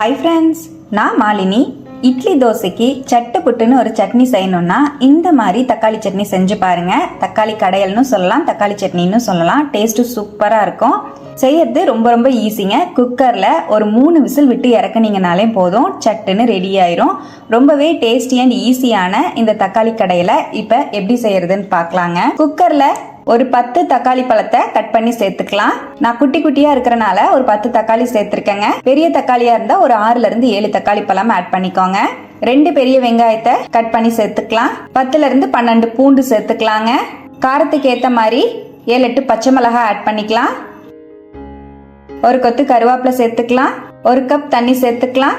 Hi friends, நான் மாலினி. இட்லி தோசைக்கு சட்டு புட்டுன்னு ஒரு சட்னி செய்யணும்னா இந்த மாதிரி தக்காளி சட்னி செஞ்சு பாருங்க. தக்காளி கடையல்னு சொல்லலாம், தக்காளி சட்னின்னு சொல்லலாம். டேஸ்ட்டு சூப்பராக இருக்கும். செய்யறது ரொம்ப ரொம்ப ஈஸிங்க. குக்கரில் ஒரு 3 விசில் விட்டு இறக்குனீங்கனாலே போதும், சட்டுன்னு ரெடி ஆயிரும். ரொம்பவே டேஸ்டி அண்ட் ஈஸியான இந்த தக்காளி கடையலை இப்போ எப்படி செய்யறதுன்னு பார்க்கலாங்க. குக்கரில் ஒரு 10 தக்காளி பழத்தை கட் பண்ணி சேர்த்துக்கலாம். நான் குட்டி குட்டியா இருக்கிறனால ஒரு 10 தக்காளி சேர்த்திருக்கேங்க. பெரிய தக்காளியா இருந்தா ஒரு 6ல இருந்து 7 தக்காளி பழம் ஆட் பண்ணிக்கோங்க. 2 பெரிய வெங்காயத்தை கட் பண்ணி சேர்த்துக்கலாம். 10ல இருந்து 12 பூண்டு சேர்த்துக்கலாங்க. காரத்துக்கு ஏத்த மாதிரி 7-8 பச்சை மிளகாய் ஆட் பண்ணிக்கலாம். ஒரு கொத்து கருவேப்பிலை சேர்த்துக்கலாம். 1 கப் தண்ணி சேர்த்துக்கலாம்.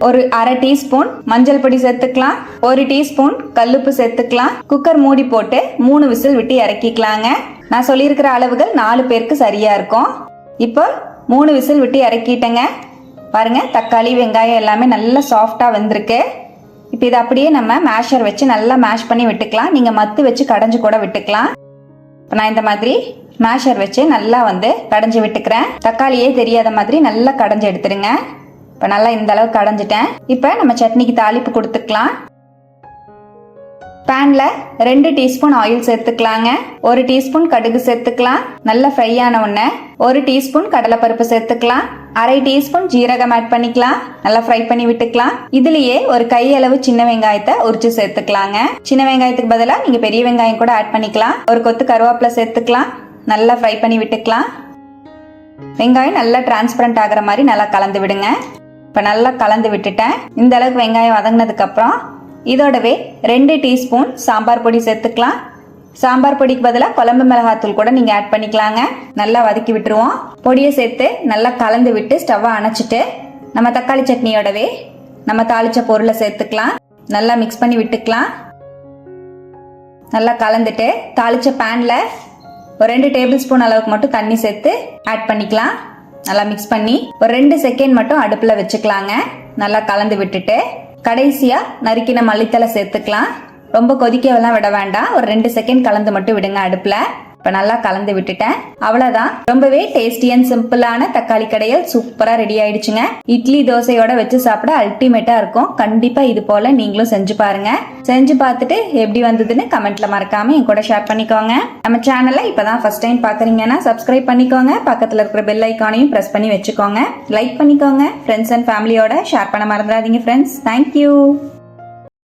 ஒரு 1/2 டீஸ்பூன் மஞ்சள் பொடி சேர்த்துக்கலாம். 1 டீஸ்பூன் கல்லுப்பு சேர்த்துக்கலாம். குக்கர் மூடி போட்டு 3 விசில் விட்டு இறக்கிக்கலாங்க. நான் சொல்லியிருக்கிற அளவுகள் 4 பேருக்கு சரியா இருக்கும். இப்போ 3 விசில் விட்டு இறக்கிட்டேங்க. பாருங்க, தக்காளி வெங்காயம் எல்லாமே நல்லா சாஃப்டா வந்திருக்கு. இப்போ இதை அப்படியே நம்ம மேஷர் வச்சு நல்லா மேஷ் பண்ணி விட்டுக்கலாம். நீங்க மத்து வச்சு கடைஞ்சு கூட விட்டுக்கலாம். நான் இந்த மாதிரி மேஷர் வச்சு நல்லா கடைஞ்சு விட்டுக்கிறேன். தக்காளியே தெரியாத மாதிரி நல்லா கடைஞ்சு எடுத்துருங்க. இப்போ நல்லா இந்த அளவுக்கு கடைஞ்சிட்டேன். இப்போ நம்ம சட்னிக்கு தாளிப்பு கொடுத்துக்கலாம். பேன்ல 2 டீஸ்பூன் ஆயில் சேர்த்துக்கலாங்க. 1 டீஸ்பூன் கடுகு சேர்த்துக்கலாம். நல்லா ஃப்ரை ஆன உடனே 1 டீஸ்பூன் கடலைப்பருப்பு சேர்த்துக்கலாம். 1/2 டீஸ்பூன் ஜீரகம் ஆட் பண்ணிக்கலாம். நல்லா ஃப்ரை பண்ணி விட்டுக்கலாம். இதுலயே ஒரு கையளவு சின்ன வெங்காயத்தை உரிச்சு சேர்த்துக்கலாங்க. சின்ன வெங்காயத்துக்கு பதிலாக நீங்க பெரிய வெங்காயம் கூட ஆட் பண்ணிக்கலாம். ஒரு கொத்து கருவேப்பிலை சேர்த்துக்கலாம். நல்லா ஃப்ரை பண்ணி விட்டுக்கலாம். வெங்காயம் நல்லா டிரான்ஸ்பரண்ட் ஆகிற மாதிரி நல்லா கலந்து விடுங்க. இப்போ நல்லா கலந்து விட்டுட்டேன். இந்த அளவுக்கு வெங்காயம் வதங்கினதுக்கு அப்புறம் இதோடவே 2 டீஸ்பூன் சாம்பார் பொடி சேர்த்துக்கலாம். சாம்பார் பொடிக்கு பதிலாக குழம்பு மிளகாத்தூள் கூட நீங்க ஆட் பண்ணிக்கலாங்க. நல்லா வதக்கி விட்டுருவோம். பொடியை சேர்த்து நல்லா கலந்து விட்டு ஸ்டவ்வை அணைச்சிட்டு நம்ம தக்காளி சட்னியோடவே நம்ம தாளிச்ச பொருளை சேர்த்துக்கலாம். நல்லா மிக்ஸ் பண்ணி விட்டுக்கலாம். நல்லா கலந்துட்டு தாளிச்ச பேன்ல ஒரு 2 டேபிள் ஸ்பூன் அளவுக்கு மட்டும் தண்ணி சேர்த்து ஆட் பண்ணிக்கலாம். நல்லா மிக்ஸ் பண்ணி ஒரு 2 செகண்ட் மட்டும் அடுப்புல வச்சுக்கலாங்க. நல்லா கலந்து விட்டுட்டு கடைசியா நறுக்கின மல்லித்தலை சேர்த்துக்கலாம். ரொம்ப கொதிக்கவெல்லாம் விட வேண்டாம். ஒரு 2 செகண்ட் கலந்து மட்டும் விடுங்க அடுப்புல. இப்ப நல்லா கலந்து விட்டுட்டேன். அவ்வளவுதான். ரொம்பவே டேஸ்டி அண்ட் சிம்பிளான தக்காளி கடையல் சூப்பரா ரெடி ஆயிடுச்சுங்க. இட்லி தோசையோட வச்சு சாப்பிட அல்டிமேட்டா இருக்கும். கண்டிப்பா இது போல நீங்களும் செஞ்சு பாருங்க. செஞ்சு பார்த்துட்டு எப்படி வந்ததுன்னு கமெண்ட்ல மறக்காம என் கூட ஷேர் பண்ணிக்கோங்க. நம்ம சேனலை இப்பதான் ஃபர்ஸ்ட் டைம் பாக்குறீங்கன்னா சப்ஸ்கிரைப் பண்ணிக்கோங்க. பக்கத்துல இருக்கிற பெல் ஐக்கானையும் பிரஸ் பண்ணி வச்சுக்கோங்க. லைக் பண்ணிக்கோங்க. ஃப்ரெண்ட்ஸ் அண்ட் ஃபேமிலியோட ஷேர் பண்ண மறந்துடாதீங்க ஃப்ரெண்ட்ஸ். தேங்க்யூ.